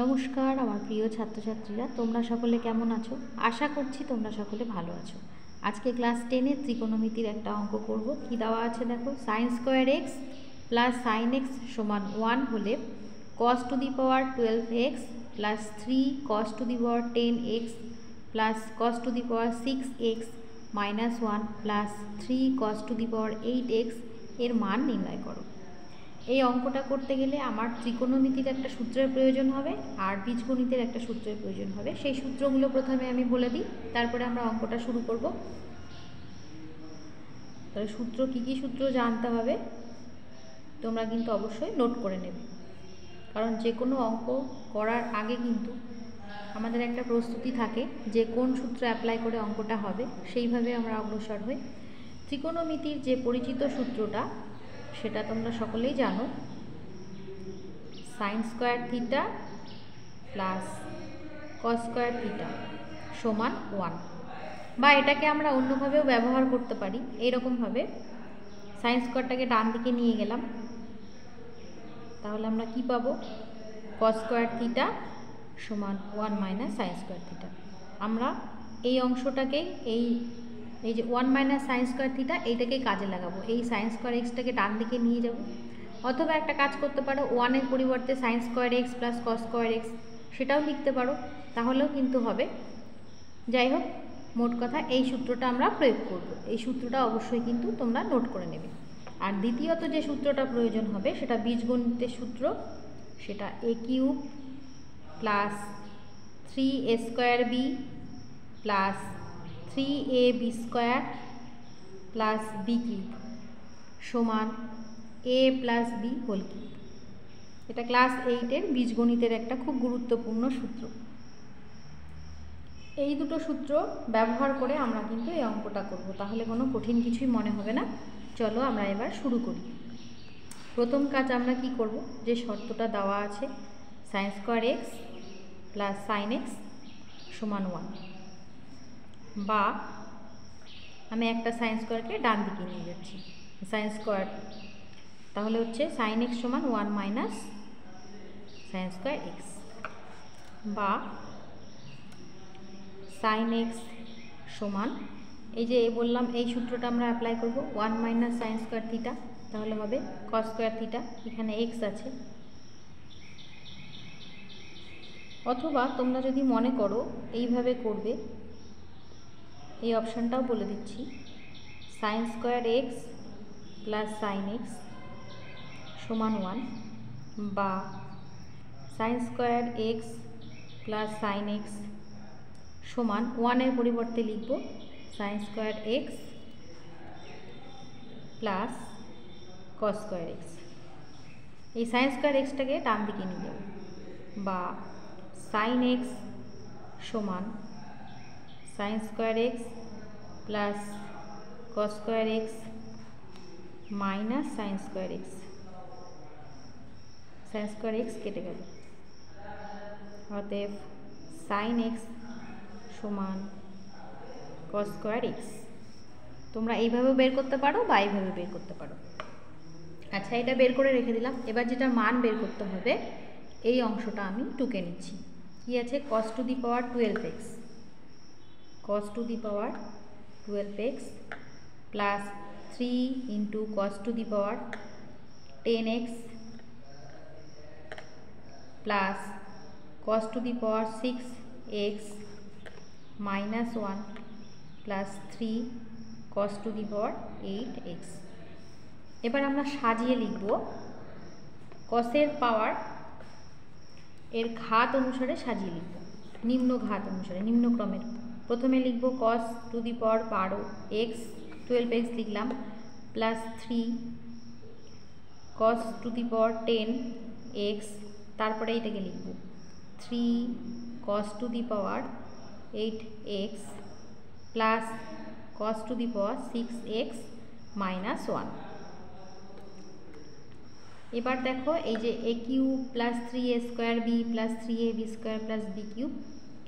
নমস্কার আমার প্রিয় ছাত্রছাত্রীরা, তোমরা সকলে কেমন আছো? আশা করছি তোমরা সকলে ভালো আছো। আজকে ক্লাস 10-এর ত্রিকোণমিতির একটা অঙ্ক করব। কি দেওয়া আছে দেখো, sin square x plus sine x সমান 1 হলে cos to the power 12x plus 3 cos to the power 10x plus cos to the power 6x minus 1 plus 3 cos to the power 8x এর মান নির্ণয় করো। এই অঙ্কটা করতে গেলে আমার ত্রিকোণমিতির একটা সূত্রের প্রয়োজন হবে আর বীজগণিতের একটা সূত্রের প্রয়োজন হবে। সেই সূত্রগুলো প্রথমে আমি বলে দিই, তারপরে আমরা অঙ্কটা শুরু করব। তাহলে সূত্র কী কী সূত্র জানতে হবে তোমরা কিন্তু অবশ্যই নোট করে নেবে, কারণ যে কোনো অঙ্ক করার আগে কিন্তু আমাদের একটা প্রস্তুতি থাকে যে কোন সূত্র অ্যাপ্লাই করে অঙ্কটা হবে, সেইভাবে আমরা অগ্রসর হই। ত্রিকোণমিতির যে পরিচিত সূত্রটা সেটা তোমরা সকলেই জানো, sine square theta plus cos square theta সমান 1, বা এটাকে আমরা অন্যভাবেও ব্যবহার করতে পারি। এইরকমভাবে সাইন স্কোয়ারটাকে ডান দিকে নিয়ে গেলাম, তাহলে আমরা কি পাবো? কস স্কোয়ার থিটা সমান 1 মাইনাস সাইন স্কোয়ার থিটা। আমরা এই অংশটাকেই এই যে 1 মাইনাস সাইন স্কোয়ার থিটা এইটাকে কাজে লাগাবো, এই সাইন স্কোয়ার এক্সটাকে ডান দিকে নিয়ে যাব। অথবা একটা কাজ করতে পারো, 1-এর পরিবর্তে sine square x plus cos square x সেটাও লিখতে পারো, তাহলেও কিন্তু হবে। যাই হোক, মোট কথা এই সূত্রটা আমরা প্রয়োগ করব। এই সূত্রটা অবশ্যই কিন্তু তোমরা নোট করে নেবে। আর দ্বিতীয়ত যে সূত্রটা প্রয়োজন হবে সেটা বীজগণিতের সূত্র, সেটা a cube plus 3a square B plus 3ab square plus B cube সমান a plus B whole cube. এটা ক্লাস 8-এর বীজগণিতের একটা খুব গুরুত্বপূর্ণ সূত্র। এই দুটো সূত্র ব্যবহার করে আমরা কিন্তু এই অঙ্কটা করব, তাহলে কোনো কঠিন কিছুই মনে হবে না। চলো আমরা এবার শুরু করি। প্রথম কাজ আমরা কি করব, যে শর্তটা দেওয়া আছে sine square x plus sine x সমান 1, বা আমি একটা সাইন স্কোয়ারকে ডান দিকে নিয়ে যাচ্ছি, সাইন স্কোয়ার, তাহলে হচ্ছে সাইন এক্স সমান 1 মাইনাস সাইন স্কোয়ার এক্স, বা সাইন এক্স সমান, এই যে বললাম এই সূত্রটা আমরা অ্যাপ্লাই করব, 1 মাইনাস সাইন স্কোয়ার থিটা, তাহলে হবে কস স্কোয়ার থিটা, এখানে এক্স আছে। অথবা তোমরা যদি মনে করো এইভাবে করবে, এই অপশানটাও বলে দিচ্ছি, sine square x plus sine x সমান 1, বা sine square x plus sine x সমান 1-এর পরিবর্তে লিখব sine square x plus cos square x. এই সাইন স্কোয়ার এক্সটাকে ডান দিকে নিয়ে যাব, বা সাইন এক্স সমান sine square x plus cos square x minus sine square x. Sine square x কেটে গেল, অতএব সাইন এক্স সমান কস স্কোয়ার এক্স। তোমরা এইভাবেও বের করতে পারো বা এইভাবে বের করতে পারো। আচ্ছা, এটা বের করে রেখে দিলাম। এবার যেটা মান বের করতে হবে, এই অংশটা আমি টুকে নিচ্ছি। কি আছে? Cos to the power 12x, cos to the power 12x plus 3 into cos to the power 10x plus cos to the power 6x minus 1 plus 3 cos to the power 8x। এবার আমরা সাজিয়ে লিখব, কসের পাওয়ার এর ঘাত অনুসারে সাজিয়ে লিখব, নিম্ন ঘাত অনুসারে, নিম্নক্রমের। প্রথমে লিখব cos to the power 12x, 12x লিখলাম, plus 3 cos to the power 10x, তারপরে এটাকে লিখব 3 cos to the power 8x plus cos to the power 6x minus 1। এবার দেখো, এই যে a cube plus 3a square B plus 3ab square plus B cube,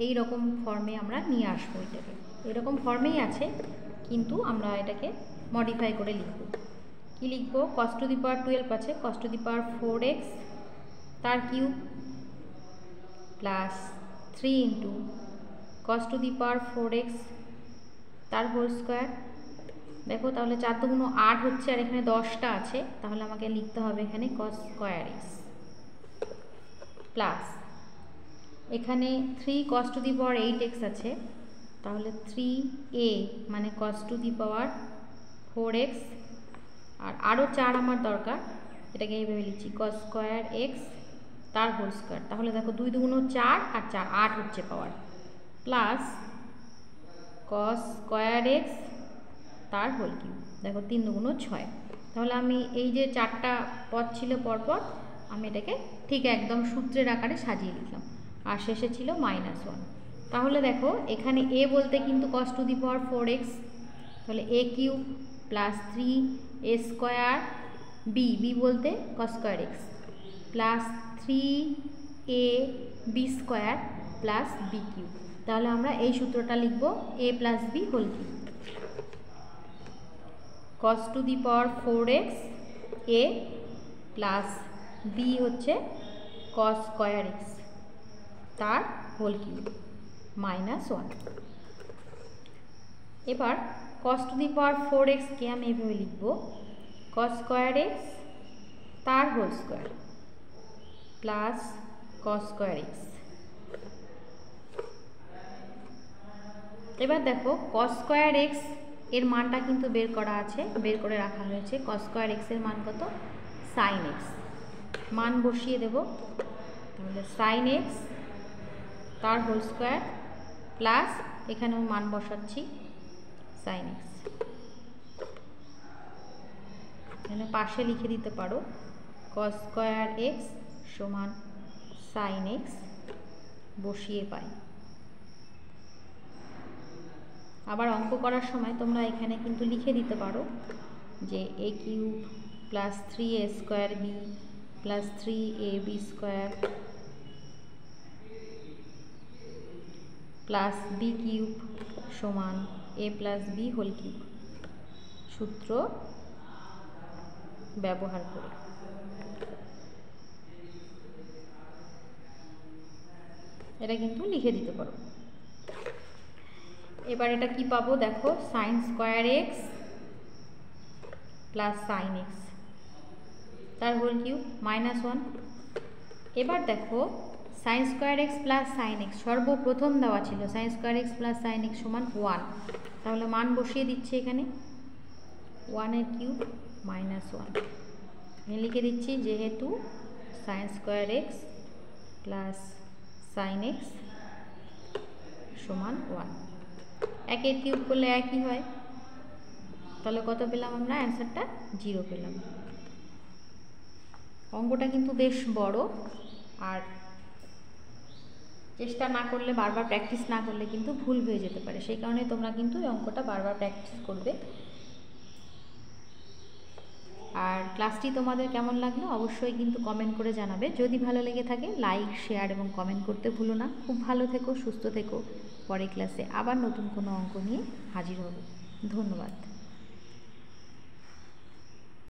এইরকম ফর্মে আমরা নিয়ে আসবো। এটাকে এরকম ফর্মেই আছে, কিন্তু আমরা এটাকে মডিফাই করে লিখব। কি লিখব? cos টু দি পাওয়ার 12 আছে, cos to the power 4x তার cube plus 3 into cos to the power 4x তার হোল স্কোয়ার। দেখো তাহলে 4 দুগুণ 8 হচ্ছে, আর এখানে 10টা আছে, তাহলে আমাকে লিখতে হবে এখানে cos স্কোয়ার x প্লাস এখানে 3 cos to the power 8x আছে, তাহলে 3a মানে cos to the power 4x, আর আরও 4 আমার দরকার, এটাকে এইভাবে লিখছি cos স্কোয়ার x তার হোল স্কোয়ার। তাহলে দেখো 2 দুগুণ 4 আর 4 8 হচ্ছে পাওয়ার, প্লাস cos স্কোয়ার x তার হোল কিউব। দেখো 3 দুগুণ 6। তাহলে আমি এই যে 4টা পদ ছিল পরপর, আমি এটাকে ঠিক একদম সূত্রের আকারে সাজিয়ে লিখলাম, আর শেষে ছিল -1। তাহলে দেখো এখানে a বলতে কিন্তু cos to the power 4x, তাহলে a cube plus 3a square, b বলতে cos square x plus 3ab square plus b cube. তাহলে আমরা এই সূত্রটা লিখব a plus b whole cube. cos to the power 4x a plus b হচ্ছে cos square x তার whole cube -1। এবার cos to the power 4x কে আমি এইভাবে লিখব cos স্কোয়ার x তার whole square plus cos square x। এবার দেখো cos square x এর মানটা কিন্তু বের করা আছে, বের করে রাখা হয়েছে। cos স্কোয়ার x এর মান কত? sin x। মান বসিয়ে দেব, তাহলে sin x তার হোল স্কোয়ার প্লাস এখানেও মান বসাচ্ছি sin x। এখানে পাশে লিখে দিতে পারো cos স্কোয়ার x সমান sin x, বসিয়ে পাই। আবার অঙ্ক করার সময় তোমরা এখানে কিন্তু লিখে দিতে পারো যে a cube plus 3a square b plus 3ab square plus b cube সমান a plus b whole cube, সূত্র ব্যবহার করে। এটা কিন্তু লিখে দিতে পারো। এবার এটা কি পাবো দেখো, sin square x plus sin x তার হোল কিউব -1। এবার দেখো sin square x plus sin x সর্বপ্রথম দেওয়া ছিল sin square x plus sin x সমান 1, তাহলে মান বসিয়ে দিচ্ছি এখানে 1 এর কিউব -1। আমি লিখে দিচ্ছি যেহেতু sin square x plus sin x সমান 1, 1 এর কিউব করলে একই হয়, তাহলে কত পেলাম আমরা? অ্যান্সারটা 0 পেলাম। অঙ্কটা কিন্তু বেশ বড়, আর চেষ্টা না করলে, বারবার প্র্যাকটিস না করলে কিন্তু ভুল হয়ে যেতে পারে, সেই কারণে তোমরা কিন্তু এই অঙ্কটা বারবার প্র্যাকটিস করবে। আর ক্লাসটি তোমাদের কেমন লাগলো অবশ্যই কিন্তু কমেন্ট করে জানাবে। যদি ভালো লেগে থাকে লাইক, শেয়ার এবং কমেন্ট করতে ভুলো না। খুব ভালো থেকো, সুস্থ থেকো। পরের ক্লাসে আবার নতুন কোনো অঙ্ক নিয়ে হাজির হব। ধন্যবাদ।